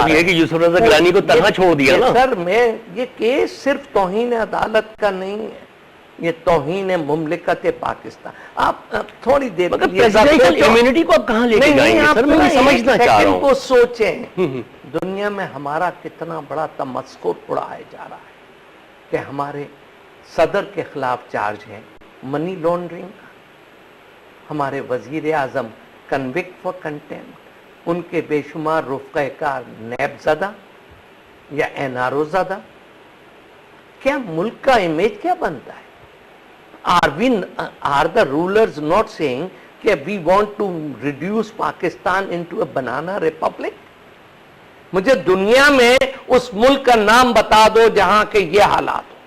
یہ ہے کہ یوسف رضا گیلانی کو تنہا چھوڑ دیا نا سر. یہ کیس صرف توہین عدالت کا نہیں ہے, یہ توہین مملکت پاکستان. آپ تھوڑی دیر پریزیڈنشل امیونٹی کو آپ کہاں لے کے جائیں گے سر؟ میں یہ سمجھنا چاہ رہا ہوں. کو سوچیں دنیا میں ہمارا کتنا بڑا تمسخر اڑایا جا رہا ہے کہ ہمارے صدر کے خلاف چارج ہے منی لانڈرنگ کا, ہمارے وزیر اعظم کنوکٹ فار کنٹمپٹ, ان کے بے شمار رفقہ کار نیب زدہ یا این آر او زدہ. کیا ملک کا امیج کیا بنتا ہے؟ Are the rulers not saying کہ we want to reduce Pakistan into a banana republic? مجھے دنیا میں اس ملک کا نام بتا دو جہاں کے یہ حالات ہو,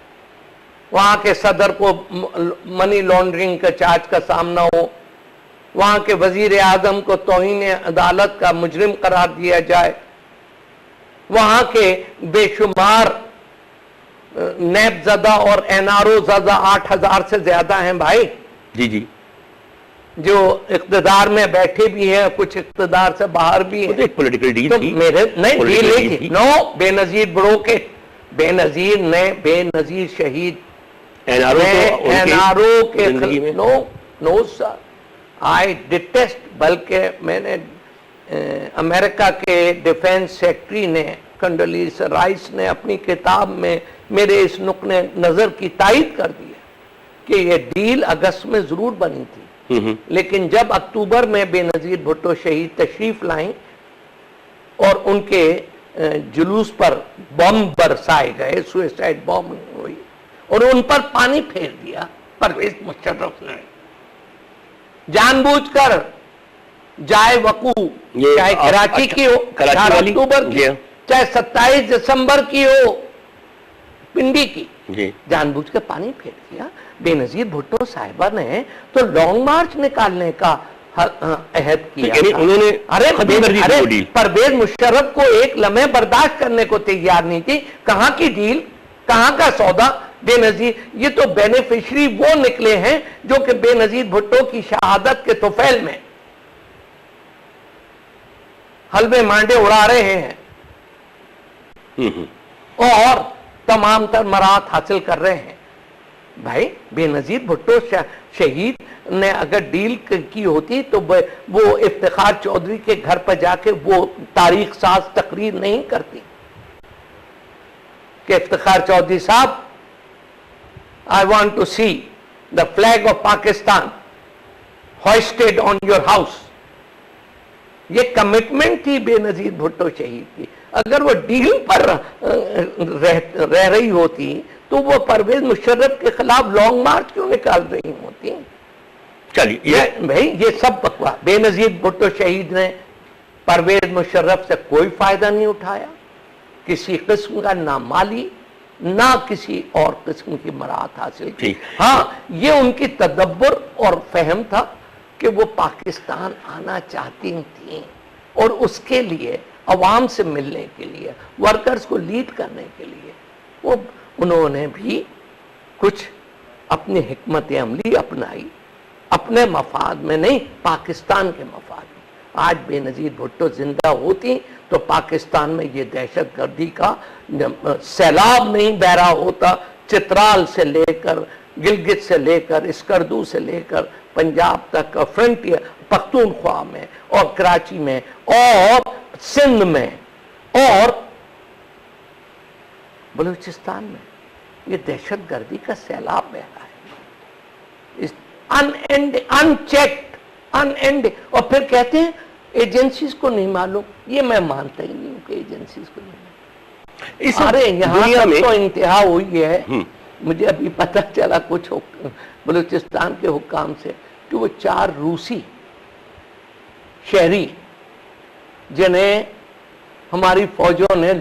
وہاں کے صدر کو منی لانڈرنگ کا چارج کا سامنا ہو, وہاں کے وزیر اعظم کو توہین عدالت کا مجرم قرار دیا جائے, وہاں کے بے شمار نیب زدہ اور این آر او زدہ 8,000 سے زیادہ ہیں بھائی, جی جو اقتدار میں بیٹھے بھی ہیں, کچھ اقتدار سے باہر بھی ہیں. ایک پولیٹیکل ڈیل تھی. نہیں ڈیل نہیں تھی. نو, بے نظیر بڑوں کے بے نظیر شہید این آر او کے نو سر, آئی ڈیٹیسٹ. بلکہ میں نے امریکہ کے ڈیفینس سیکٹری نے کنڈولیزا رائس نے اپنی کتاب میں میرے اس نقطۂ نظر کی تائید کر دی کہ یہ ڈیل اگست میں ضرور بنی تھی, لیکن جب اکتوبر میں بے نظیر بھٹو شہید تشریف لائیں اور ان کے جلوس پر بم برسائے گئے, سوئسائڈ بم ہوئی اور ان پر پانی پھیر دیا پرویز مشرف نے جان بوجھ کر, جائے وقوع چاہے کراچی کی ہو 18 اکتوبر کی, چاہے 27 دسمبر کی ہو پنڈی کی, جان بوجھ کے پانی پھیر دیا. بے نظیر بھٹو صاحبہ نے تو لانگ مارچ نکالنے کا عہد کیا. انہوں نے پرویز مشرف کو ایک لمحے برداشت کرنے کو تیار نہیں تھی. کہاں کی ڈیل, کہاں کا سودا؟ بے نظیر یہ تو بینیفیشری وہ نکلے ہیں جو کہ بے نظیر بھٹو کی شہادت کے طفیل میں حلبے مانڈے اڑا رہے ہیں اور تمام تر مراد حاصل کر رہے ہیں. بھائی بے نظیر بھٹو شہید نے اگر ڈیل کی ہوتی تو وہ افتخار چودھری کے گھر پر جا کے وہ تاریخ ساز تقریر نہیں کرتی کہ افتخار چودھری صاحب I want to see the flag of Pakistan hoisted on your house. یہ کمٹمنٹ تھی بے نظیر بھٹو شہید کی. اگر وہ ڈیل پر رہ رہی ہوتی تو وہ پرویز مشرف کے خلاف لانگ مارچ کیوں نکال رہی ہوتی؟ چلیے بھائی یہ سب بکواس. بے نظیر بھٹو شہید نے پرویز مشرف سے کوئی فائدہ نہیں اٹھایا, کسی قسم کا نہ مالی نہ کسی اور قسم کی مراعات حاصل کی. ہاں یہ ان کی تدبر اور فہم تھا کہ وہ پاکستان آنا چاہتی تھیں اور اس کے لیے عوام سے ملنے کے لیے, ورکرز کو لیڈ کرنے کے لیے وہ انہوں نے بھی کچھ اپنی حکمت عملی اپنائی, اپنے مفاد میں نہیں پاکستان کے مفاد میں. آج بے نظیر بھٹو زندہ ہوتی تو پاکستان میں یہ دہشت گردی کا سیلاب نہیں بہ رہا ہوتا. چترال سے لے کر گلگت سے لے کر اسکردو سے لے کر پنجاب تک, فرنٹیئر پختونخوا میں اور کراچی میں اور سندھ میں اور بلوچستان میں یہ دہشت گردی کا سیلاب بہ رہا ہے ان چیکڈ ان اینڈ. اور پھر کہتے ہیں ایجنسیز کو نہیں معلوم. یہ میں مانتا ہی نہیں ہوں کہ ایجنسیز کو نہیں معلوم. ارے یہاں تو انتہا ہوئی ہے. مجھے ابھی پتہ چلا کچھ بلوچستان کے حکام سے کہ وہ 4 روسی شہری جنہیں ہماری فوجوں نے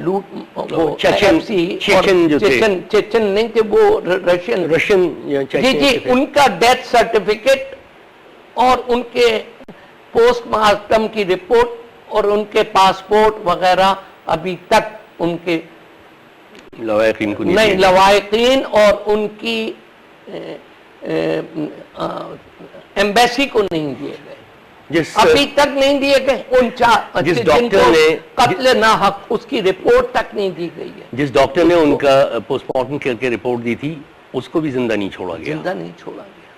چیچن نہیں تھے وہ رشین جی ان کا ڈیتھ سرٹیفکیٹ اور ان کے پوسٹ مارٹم کی رپورٹ اور ان کے پاسپورٹ وغیرہ ابھی تک ان کے لوائقین اور ان کی ایمبیسی کو نہیں دیے گئے. ابھی تک نہیں دیے گئے. ان جس ڈاکٹر نے قتل ناحق اس کی رپورٹ تک نہیں دی گئی ہے. جس ڈاکٹر نے ان کا پوسٹ مارٹم کر کے رپورٹ دی تھی اس کو بھی زندہ نہیں چھوڑا گیا. زندہ نہیں چھوڑا گیا.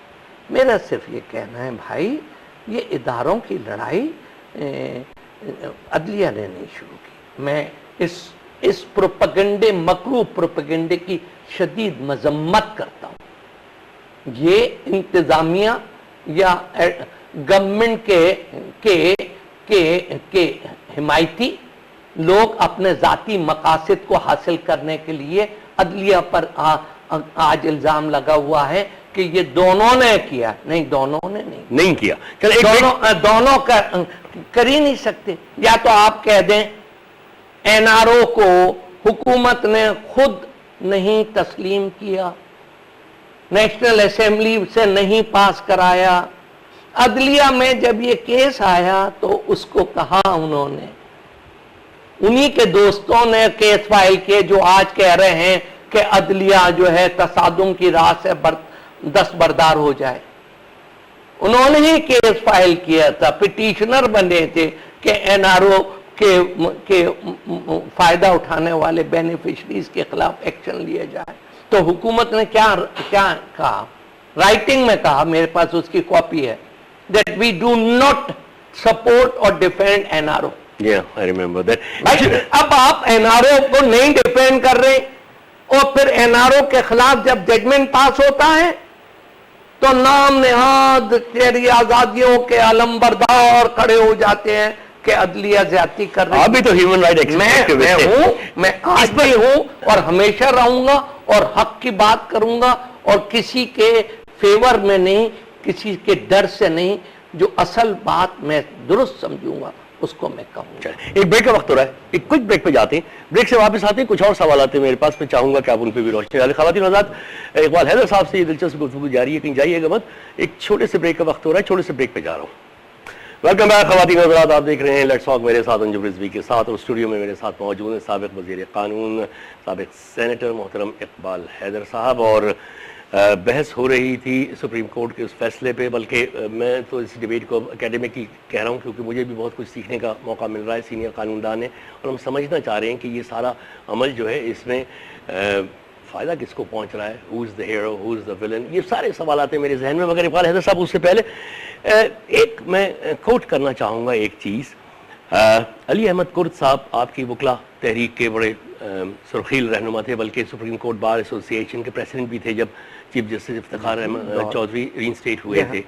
میرا صرف یہ کہنا ہے بھائی یہ اداروں کی لڑائی عدلیہ نے نہیں شروع کی. میں اس پروپیگنڈے مکروہ پروپیگنڈے کی شدید مذمت کرتا ہوں. یہ انتظامیہ یا گورنمنٹ کے حمایتی لوگ اپنے ذاتی مقاصد کو حاصل کرنے کے لیے عدلیہ پر آج الزام لگا ہوا ہے کہ یہ دونوں نے کیا. نہیں, دونوں نے نہیں کیا. دونوں کر ہی نہیں سکتے. یا تو آپ کہہ دیں این آر او کو حکومت نے خود نہیں تسلیم کیا, نیشنل اسمبلی سے نہیں پاس کرایا. عدلیہ میں جب یہ کیس آیا تو اس کو کہا انہوں نے, انہی کے دوستوں نے کیس فائل کیے جو آج کہہ رہے ہیں کہ عدلیہ جو ہے تصادم کی راہ سے دستبردار ہو جائے. انہوں نے ہی کیس فائل کیا تھا, پٹیشنر بنے تھے کہ این آر او کے فائدہ اٹھانے والے بینیفیشریز کے خلاف ایکشن لیا جائے. تو حکومت نے کیا کہا, رائٹنگ میں کہا, میرے پاس اس کی کاپی ہے, that we do not support or defend NRO. Yeah, I remember that. اب آپ NRO کو نہیں ڈیفینڈ کر رہے اور پھر NRO کے خلاف جب ججمنٹ پاس ہوتا ہے تو نام نہاد شہری آزادیوں کے علمبردار کھڑے ہو جاتے ہیں کہ عدلیہ زیادتی کر رہی ہے. ابھی تو ہیومن رائٹ میں آج بھی ہوں اور ہمیشہ رہوں گا اور حق کی بات کروں گا اور کسی کے فیور میں نہیں, کسی کے ڈر سے نہیں. جو اصل بات میں درست سمجھوں گا اس کو میں کہوں گا. ایک بریک کا وقت ہو رہا ہے, ایک کوئک بریک پہ جاتے ہیں, بریک سے واپس آتے ہیں. کچھ اور سوالات ہیں میرے پاس, میں چاہوں گا کہ آپ ان پہ بھی روشنی ڈالیں. خواتین حضرات, اقبال حیدر صاحب سے یہ دلچسپ گفتگو جاری ہے, کہیں جائیے گا مت. ایک چھوٹے سے بریک کا وقت ہو رہا ہے, چھوٹے سے بریک پہ جا رہا ہوں. ویلکم بیک خواتین حضرات, آپ دیکھ رہے ہیں لیٹس ٹاک میرے ساتھ انجم رضوی کے ساتھ, اور اسٹوڈیو میں میرے ساتھ موجود ہیں سابق وزیر قانون, سابق سینیٹر محترم اقبال حیدر صاحب. اور بحث ہو رہی تھی سپریم کورٹ کے اس فیصلے پہ, بلکہ میں تو اس ڈیبیٹ کو اکیڈمک ہی کہہ رہا ہوں کیونکہ مجھے بھی بہت کچھ سیکھنے کا موقع مل رہا ہے, سینئر قانوندان ہے, اور ہم سمجھنا چاہ رہے ہیں کہ یہ سارا عمل جو ہے اس میں فائدہ کس کو پہنچ رہا ہے, ہو از دا ہیرو, ہو از دا ولن, یہ سارے سوالات ہیں میرے ذہن میں. مگر اقبال حیدر صاحب, اس سے پہلے ایک میں کوٹ کرنا چاہوں گا ایک چیز. علی احمد کرد صاحب آپ کی وکلا تحریک کے بڑے سرخیل رہنما تھے, بلکہ سپریم کورٹ بار ایسوسی ایشن کے پریسیڈنٹ بھی تھے جب چیف جسٹس افتخار احمد چودھری ری انسٹیٹ ہوئے تھے.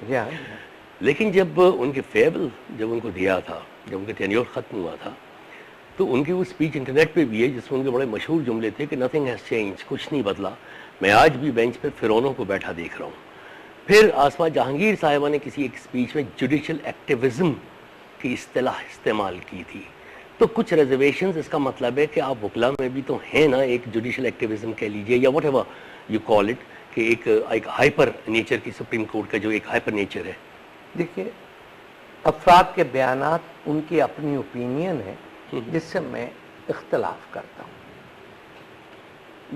لیکن جب ان کے فیبل جب ان کو دیا تھا, جب ان کے ٹینیور ختم ہوا تھا, تو ان کی وہ اسپیچ انٹرنیٹ پہ بھی ہے جس میں ان کے بڑے مشہور جملے تھے کہ نتھنگ ہیز چینج, کچھ نہیں بدلا, میں آج بھی بینچ پہ فرعونوں کو بیٹھا دیکھ رہا ہوں. پھر آسما جہانگیر صاحبہ نے کسی ایک اسپیچ میں جوڈیشل ایکٹیوزم کی اصطلاح استعمال کی تھی. تو کچھ ریزرویشنز, اس کا مطلب ہے کہ آپ وکلا میں بھی تو ہیں نا, ایک جوڈیشل ایکٹیوزم کہہ لیجئے یا what ever you call it, کہ ایک ہائپر نیچر کی سپریم کورٹ کا جو ایک ہائپر نیچر ہے. دیکھیے, افراد کے بیانات ان کی اپنی اوپینین ہے جس سے میں اختلاف کرتا ہوں.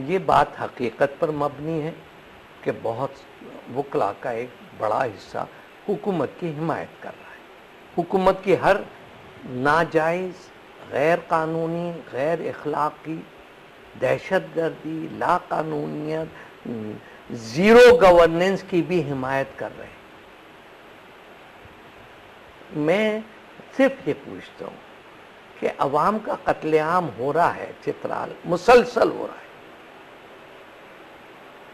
یہ بات حقیقت پر مبنی ہے کہ بہت وکلا کا ایک بڑا حصہ حکومت کی حمایت کر رہا ہے. حکومت کی ہر ناجائز, غیر قانونی, غیر اخلاقی, دہشت گردی, لا قانونیت, زیرو گورننس کی بھی حمایت کر رہے ہیں. میں صرف یہ پوچھتا ہوں کہ عوام کا قتل عام ہو رہا ہے, چترال مسلسل ہو رہا ہے,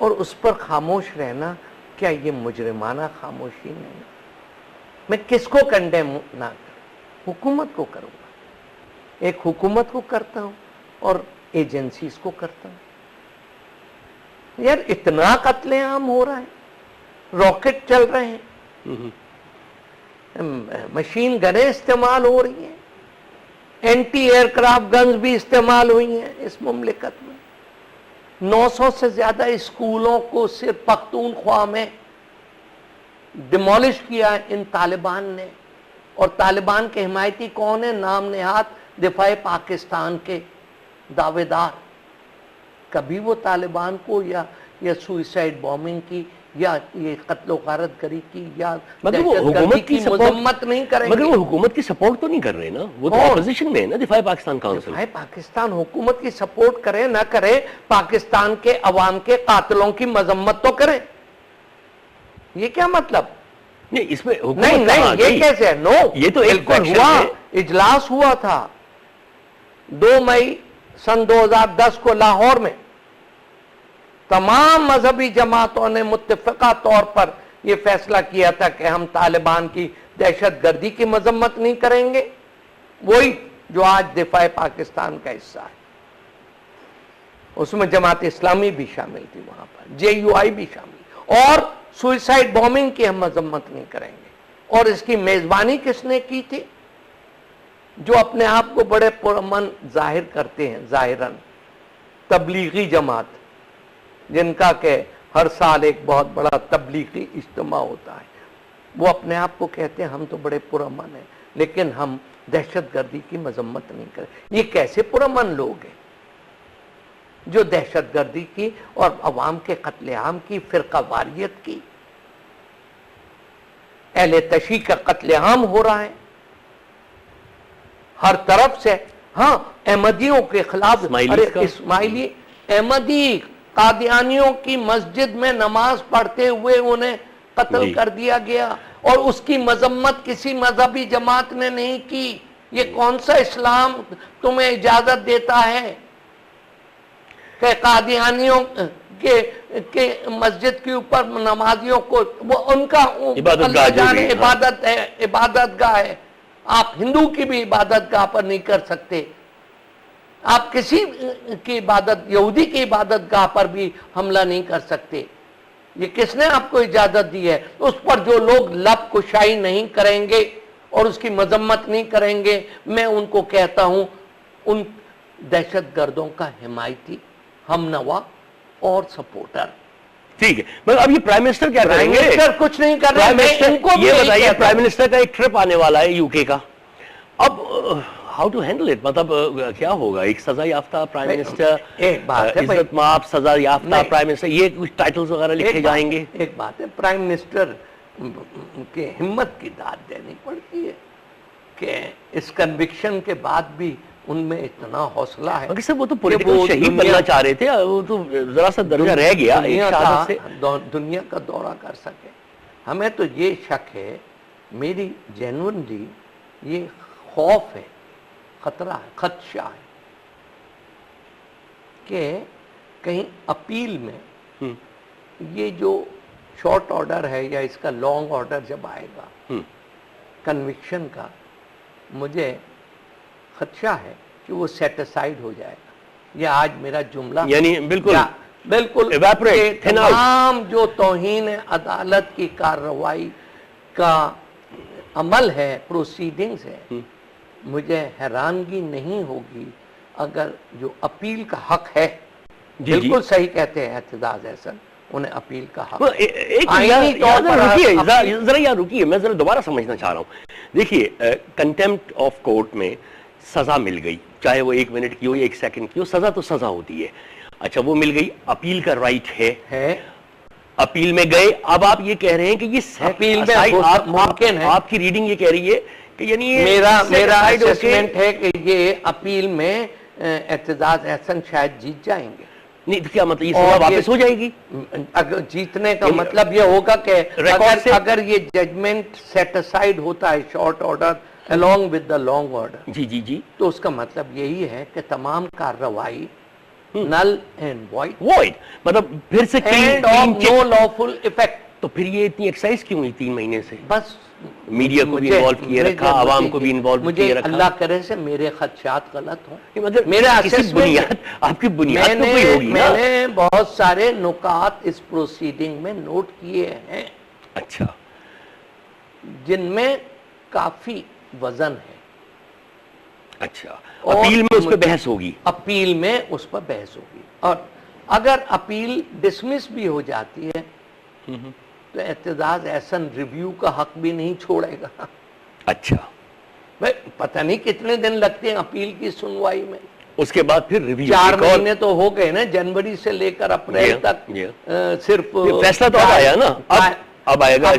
اور اس پر خاموش رہنا کیا یہ مجرمانہ خاموشی نہیں؟ میں کس کو کنڈیم نہ کروں, حکومت کو کروں گا. ایک حکومت کو کرتا ہوں اور ایجنسیز کو کرتا ہوں. یار اتنا قتل عام ہو رہا ہے, راکٹ چل رہے ہیں, مشین گنیں استعمال ہو رہی ہیں, اینٹی ایئر کرافٹ گنز بھی استعمال ہوئی ہیں اس مملکت میں. 900 سے زیادہ اسکولوں کو صرف پختونخوا میں ڈیمولش کیا ہے ان طالبان نے. اور طالبان کے حمایتی کون ہیں؟ نام نہاد دفاع پاکستان کے دعوے دار. کبھی وہ طالبان کو یا سوئسائڈ بومنگ کی یا یہ قتل و غارت گری کی یا مگر وہ دہشت گردی حکومت کی مذمت نہیں کریں مگر گے. وہ حکومت کی سپورٹ تو نہیں کر رہے نا, وہ تو اپوزیشن میں ہے نا, دفاع پاکستان کونسل. دفاع پاکستان حکومت کی سپورٹ کرے نہ کرے, پاکستان کے عوام کے قاتلوں کی مذمت تو کریں. یہ کیا مطلب؟ نہیں اس میں نہیں یہ کیسے ہے؟ نو, یہ تو ایک ہوا, اجلاس ہوا تھا 2 مئی سن 2010 کو لاہور میں. تمام مذہبی جماعتوں نے متفقہ طور پر یہ فیصلہ کیا تھا کہ ہم طالبان کی دہشت گردی کی مذمت نہیں کریں گے, وہی جو آج دفاع پاکستان کا حصہ ہے. اس میں جماعت اسلامی بھی شامل تھی, وہاں پر JUI بھی شامل, اور سوئسائڈ بومنگ کی ہم مذمت نہیں کریں گے. اور اس کی میزبانی کس نے کی تھی؟ جو اپنے آپ کو بڑے پرامن ظاہر کرتے ہیں ظاہراً, تبلیغی جماعت, جن کا کہ ہر سال ایک بہت بڑا تبلیغی اجتماع ہوتا ہے. وہ اپنے آپ کو کہتے ہیں ہم تو بڑے پرامن ہیں لیکن ہم دہشت گردی کی مذمت نہیں کریں. یہ کیسے پرامن لوگ ہیں جو دہشت گردی کی اور عوام کے قتل عام کی, فرقہ واریت کی, اہل تشیع کا قتل عام ہو رہا ہے ہر طرف سے. ہاں احمدیوں کے خلاف, اسماعیلی احمدی قادیانیوں کی مسجد میں نماز پڑھتے ہوئے انہیں قتل کر دیا گیا, اور اس کی مذمت کسی مذہبی جماعت نے نہیں کی. یہ کون سا اسلام تمہیں اجازت دیتا ہے کہ قادیانیوں کے مسجد کے اوپر نمازیوں کو, وہ ان کا اللہ جانے عبادت ہے, عبادت گاہ ہے. آپ ہندو کی بھی عبادت گاہ پر نہیں کر سکتے, آپ کسی کی عبادت, یہودی کی عبادت گاہ پر بھی حملہ نہیں کر سکتے. یہ کس نے آپ کو اجازت دی ہے؟ اس پر جو لوگ لب کشائی نہیں کریں گے اور اس کی مذمت نہیں کریں گے, میں ان کو کہتا ہوں ان دہشت گردوں کا حمایتی, ہم نوا اور سپورٹر. ٹھیک ہے, مگر اب یہ پرائم منسٹر کیا کریں گے؟ منسٹر کچھ نہیں کر رہے. میں ان کو یہ بتائیے, پرائم منسٹر کا ایک ٹرپ آنے والا ہے UK کا, اب ہاؤ ٹو ہینڈل اٹ, مطلب کیا ہوگا؟ ایک سزا یافتہ پرائم منسٹر, عزت مآب سزا یافتہ پرائم منسٹر, یہ کچھ ٹائٹلز وغیرہ لکھے جائیں گے؟ ایک بات ہے, پرائم منسٹر کے ہمت کی داد دینی پڑتی ہے کہ اس کنوکشن کے بعد بھی ان میں اتنا حوصلہ ہے. مگر صاحب وہ تو پولیٹیکل شہید بننا چاہ رہے تھے, وہ تو ذرا سا درجہ رہ گیا دنیا کا دورہ کر سکے. ہمیں تو یہ شک ہے, میری جینونلی یہ خوف ہے, خطرہ ہے, خدشہ ہے کہ کہیں اپیل میں یہ جو شارٹ آرڈر ہے یا اس کا لانگ آرڈر جب آئے گا کنوکشن کا, مجھے خدشہ ہے کہ وہ سیٹ اسائیڈ ہو جائے گا. یہ آج میرا جملہ یعنی بالکل تمام جو توہین عدالت کی کارروائی کا عمل ہے, پروسیڈنگز ہے, مجھے حیرانگی نہیں ہوگی اگر جو اپیل کا حق ہے, بالکل صحیح کہتے ہیں اعتزاز احسن, انہیں اپیل کا حق. ذرا یہاں رکیے, میں ذرا دوبارہ سمجھنا چاہ رہا ہوں. دیکھیے, کنٹیمپٹ آف کورٹ میں سزا مل گئی, چاہے وہ 1 منٹ کی ہو یا 1 سیکنڈ کی ہو, سزا تو سزا ہوتی ہے. اچھا وہ مل گئی, اپیل کا رائٹ ہے, اپیل میں گئے. اب آپ یہ کہہ رہے ہیں کہ یہ اپیل میں ممکن ہے, آپ کی ریڈنگ یہ کہہ رہی ہے کہ یعنی میرا اسسمنٹ ہے کہ یہ اپیل میں اعتزاز احسن شاید جیت جائیں گے. نہیں کیا مطلب یہ سزا واپس ہو جائے گی؟ اگر جیتنے کا مطلب یہ ہوگا کہ اگر یہ ججمنٹ سیٹ اسائیڈ ہوتا ہے short order along with the long order, جی تو اس کا مطلب یہی ہے کہ تمام کارروائی نل اینڈ وائڈ, مطلب پھر سے no lawful effect. تو پھر یہ اتنی ایکسرسائز کیوں ہوئی 3 مہینے سے؟ بس میڈیا کو بھی انوالو کیے رکھا, عوام کو بھی انوالو کیے رکھا. اللہ کرے سے میرے خدشات غلط ہوں, میرا بنیاد آپ کی بنیاد تو کوئی ہوگی نا. میں نے بہت سارے نکات اس پروسیڈنگ میں نوٹ کیے ہیں, اچھا, جن میں کافی وزن ہے. اچھا, اپیل میں اس پہ بحث ہوگی؟ اپیل میں اس پر بحث ہوگی, اور اگر اپیل ڈسمس بھی ہو جاتی ہے تو اعتزاز احسن ریویو کا حق بھی نہیں چھوڑے گا. اچھا, پتہ نہیں کتنے دن لگتے ہیں اپیل کی سنوائی میں. اس کے بعد پھر ریویو 4 مہینے تو ہو گئے نا، جنوری سے لے کر اپریل تک صرف فیصلہ تو اب آیا نا، اب آئے گا